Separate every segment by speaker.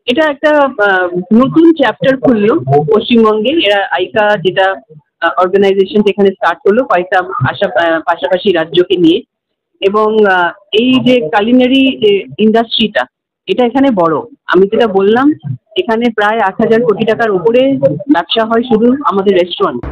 Speaker 1: এটা একটা নতুন চ্যাপ্টার খুললো পশ্চিমবঙ্গে। এরা আইকা যেটা অর্গানাইজেশন এখানে স্টার্ট করলো কয়েকটা পাশাপাশি রাজ্যকে নিয়ে। এবং এই যে কালিনারি যে ইন্ডাস্ট্রিটা, এটা এখানে বড়। আমি যেটা বললাম, এখানে প্রায় 8,000 কোটি টাকার উপরে ব্যবসা হয় শুধু আমাদের রেস্টুরেন্ট।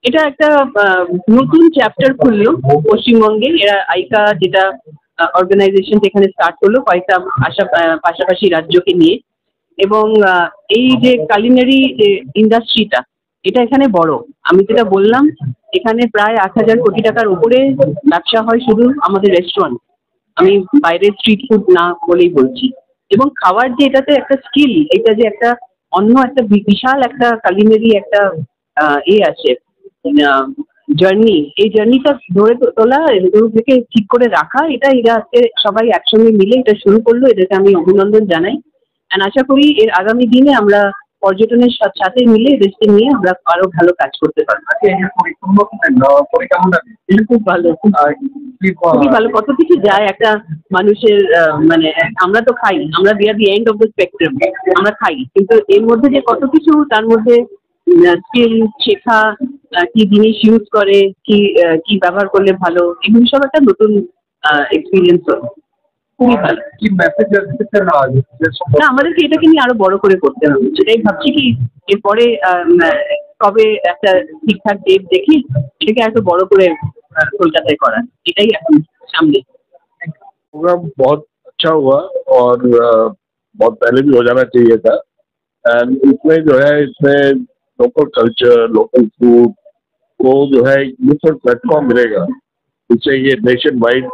Speaker 1: এটা একটা নতুন চ্যাপ্টার খুললো পশ্চিমবঙ্গে। এরা আইকা যেটা অর্গানাইজেশন এখানে স্টার্ট করলো কয়েকটা পাশাপাশি রাজ্যকে নিয়ে। এবং এই যে কালিনারি যে ইন্ডাস্ট্রিটা, এটা এখানে বড়। আমি যেটা বললাম, এখানে প্রায় 8,000 কোটি টাকার উপরে ব্যবসা হয় শুধু আমাদের রেস্টুরেন্ট। আমি বাইরের স্ট্রিট ফুড না বলেই বলছি। এবং খাওয়ার যে এটাতে একটা স্কিল, এটা যে একটা অন্য একটা বিশাল একটা কালিনারি একটা আছে জার্নি, এই জার্নিটা ধরে তোলা, এগুলোকে ঠিক করে রাখা, এটা এরা আজকে সবাই একসঙ্গে মিলে এটা শুরু করলো। এদেরকে আমি অভিনন্দন জানাই। অ্যান্ড আশা করি এর আগামী দিনে আমরা পর্যটনের সাথে মিলে এদেরকে নিয়ে আমরা আরো ভালো কাজ করতে পারবো। খুব ভালো, খুবই ভালো। কত কিছু যায় একটা মানুষের, মানে আমরা তো খাই, আমরা we are the end of the spectrum, আমরা খাই, কিন্তু এর মধ্যে যে কত কিছু, তার মধ্যে স্কিল শেখা, কি জিনিস ইউজ করে, কি ব্যবহার করলে ভালো, এগুলো সব একটা নতুন এক্সপিরিয়েন্স হলো। খুবই ভালো। না, আমাদেরকে এটাকে নিয়ে আরো বড় করে করতে হবে, সেটাই ভাবছি। কি এরপরে কবে একটা ঠিকঠাক ডেট দেখি এটাকে এত বড় করে কলকাতায় করা, এটাই এখন সামনে।
Speaker 2: प्रोग्राम बहुत अच्छा हुआ और बहुत पहले भी हो जाना चाहिए था। एंड इसमें जो है, इसमें लोकल कल्चर, लोकल फूड को जो है डिफरेंट प्लेटफॉर्म मिलेगा। इससे ये नेशन वाइड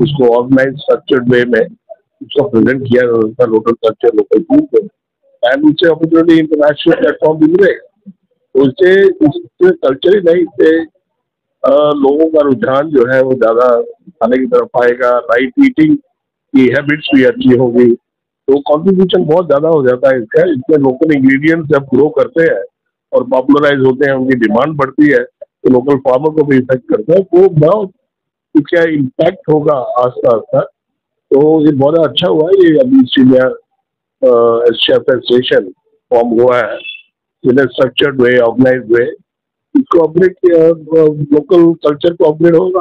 Speaker 2: इसको ऑर्गेनाइज स्ट्रक्चर्ड वे में इसको प्रेजेंट किया जाता, लोकल कल्चर, लोकल फूड को। एंड उससे अपॉर्चुनिटी इंटरनेशनल प्लेटफॉर्म भी मिलेगा। तो इससे कल्चर ही नहीं, इससे लोगों का रुझान जो है वो ज़्यादा खाने की तरफ आएगा, राइट ईटिंग की हैबिट्स भी अच्छी होगी, तो कंट्रीब्यूशन बहुत ज़्यादा हो जाता है इसका। इसमें लोकल इंग्रेडिएंट्स जब ग्रो करते हैं और पॉपुलराइज होते हैं, उनकी डिमांड बढ़ती है, तो लोकल फार्मर को भी इफेक्ट करता है। तो बहुत इसका इम्पैक्ट होगा आस्ता आस्ता। तो ये बहुत अच्छा हुआ है, ये अभी सीनियर शेफ एसोसिएशन फॉर्म हुआ है इन ए स्ट्रक्चर्ड वे, ऑर्गेनाइज वे। इसको अपग्रेड लोकल कल्चर को अपग्रेड होगा।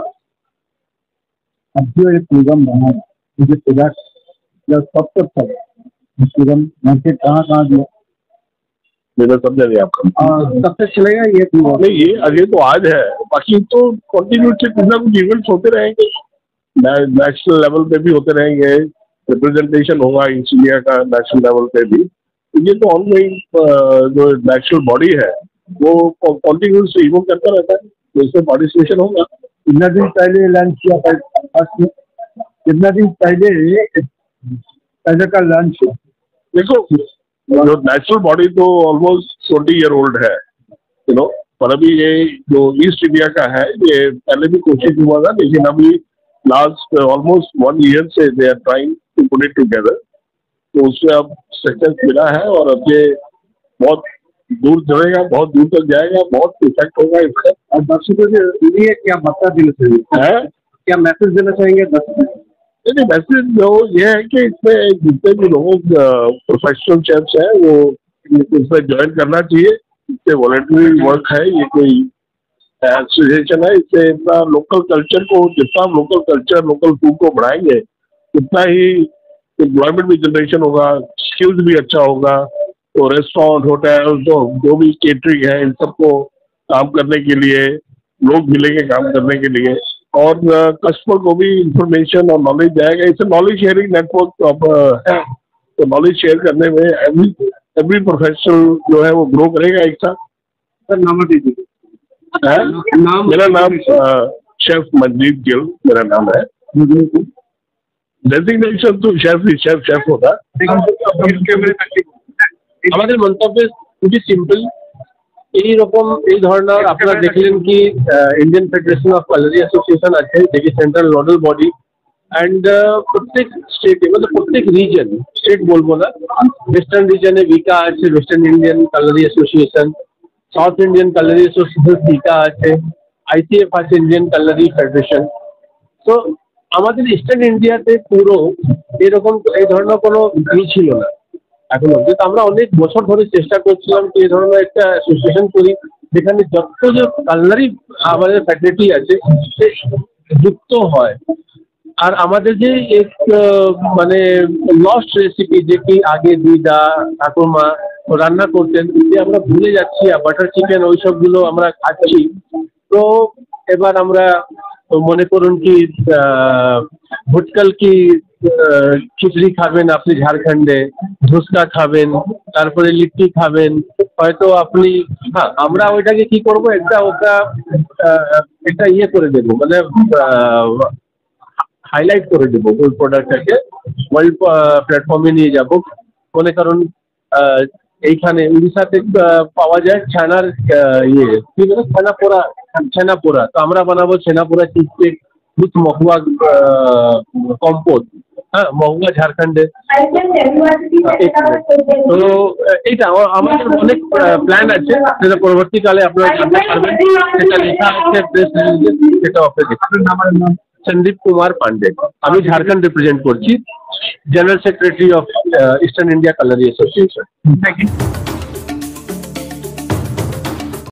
Speaker 3: अब जो एक प्रोग्राम बना है, मुझे प्रोडक्ट या सब कुछ सब तुरंत मार्केट कहाँ दिया
Speaker 2: मेरा समझा नहीं आपका।
Speaker 3: कब तक चलेगा ये
Speaker 2: नहीं, ये अभी तो आज है, बाकी तो कंटिन्यूसली कुछ ना कुछ इवेंट्स होते रहेंगे, नेशनल लेवल पे भी होते रहेंगे, रिप्रेजेंटेशन होगा ईस्ट इंडिया का नेशनल लेवल पे भी। ये तो ऑनगोइंग जो नेशनल बॉडी है वो कंटिन्यूसली इवोक करता रहता है, तो इसमें पार्टिसिपेशन होगा।
Speaker 3: कितना दिन पहले लॉन्च किया था, कितना दिन पहले का लॉन्च?
Speaker 2: देखो, जो नेशनल बॉडी तो ऑलमोस्ट 20 ईयर ओल्ड है, यू नो, पर अभी ये जो ईस्ट इंडिया का है ये पहले भी कोशिश हुआ था, लेकिन अभी लास्ट ऑलमोस्ट 1 ईयर से they are trying to put it together, तो उसमें अब सक्सेस मिला है और अब ये बहुत दूर चलेगा, बहुत दूर तक जाएगा, बहुत इफेक्ट होगा इसका।
Speaker 3: और दर्शकों के लिए क्या बता देना चाहिए, क्या मैसेज देना चाहेंगे दर्शकों?
Speaker 2: नहीं, मैसेज जो ये है कि इसमें जितने भी लोग प्रोफेशनल शेफ्स हैं वो इसमें ज्वाइन करना चाहिए। इससे वॉलंटरी वर्क है, ये कोई एसोसिएशन है, इससे इतना लोकल कल्चर को, जितना हम लोकल कल्चर लोकल फूड को बढ़ाएंगे उतना ही एम्प्लॉयमेंट भी जनरेशन होगा, स्किल्स भी अच्छा होगा। तो रेस्टोरेंट, होटल, तो जो भी केटरिंग है, इन सबको काम करने के लिए लोग मिलेंगे काम करने के लिए, और कस्टमर को भी इंफॉर्मेशन और नॉलेज जाएगा। इससे नॉलेज शेयरिंग नेटवर्क है, तो नॉलेज शेयर करने में एवरी प्रोफेशनल जो है वो ग्रो करेगा एक साथ।
Speaker 3: सर नाम दीजिए।
Speaker 2: मेरा नाम शेफ मनजीत गिल मेरा नाम है। डेजिग्नेशन तो शेफ होता।
Speaker 4: আমাদের মন্তব্য খুবই সিম্পল। এই রকম এই ধরনের আপনারা দেখলেন কি Indian federation of Kalari association আছে, যেটি সেন্ট্রাল নোডাল বডি, অ্যান্ড প্রত্যেক স্টেটে মানে প্রত্যেক রিজন, স্টেট বলবো না, ওয়েস্টার্ন রিজনে ভিকা আছে, western Indian Kalari association, south Indian Kalari association ভিকা আছে, আইসিএফ আছে, ইন্ডিয়ান কালারি ফেডারেশন। তো আমাদের ইস্টার্ন ইন্ডিয়াতে পুরো এরকম এই ধরনের কোনো ই ছিল না এখন অব্দি। তো আমরা অনেক বছর ধরে চেষ্টা করছিলাম কি এই ধরনের একটা অ্যাসোসিয়েশন করি যেখানে যত যে কালনারি আমাদের ফ্যাকাল্টি আছে সে যুক্ত হয়। আর আমাদের যে এক মানে লস্ট রেসিপি, যে কি আগে দিদা ঠাকুমা রান্না করতেন, যে আমরা ভুলে যাচ্ছি, বাটার চিকেন ওই সবগুলো আমরা খাচ্ছি। তো এবার আমরা মনে করুন কি ভুটকাল কি খিচড়ি খাবেন আপনি ঝাড়খণ্ডে, ধুসকা খাবেন, তারপরে লিট্টি খাবেন, হয়তো আপনি, হ্যাঁ আমরা ওইটাকে কি করবো একটা ইয়ে করে দেবো, মানে হাইলাইট করে দেবো ওই প্রোডাক্টটাকে, ওয়ার্ল্ড প্ল্যাটফর্মে নিয়ে যাবো। মনে করুন এইখানে উড়িষ্যাতে পাওয়া যায় ছানার ইয়ে কি বলে ছানাপোড়া, তো আমরা বানাবো chhena poda cheesecake with mahua compote, হ্যাঁ মহুয়া ঝাড়খণ্ডে। তো এইটা আমাদের অনেক প্ল্যান আছে, সেটা পরবর্তীকালে আপনারা জানতে পারবেন, সেটা লেখা আছে প্রেস রিলিজে, সেটা আপনার দেখবেন। আমার নাম সন্দীপ কুমার পান্ডে, আমি ঝাড়খণ্ড রিপ্রেজেন্ট করছি, general secretary of eastern India Kalari association. Thank you.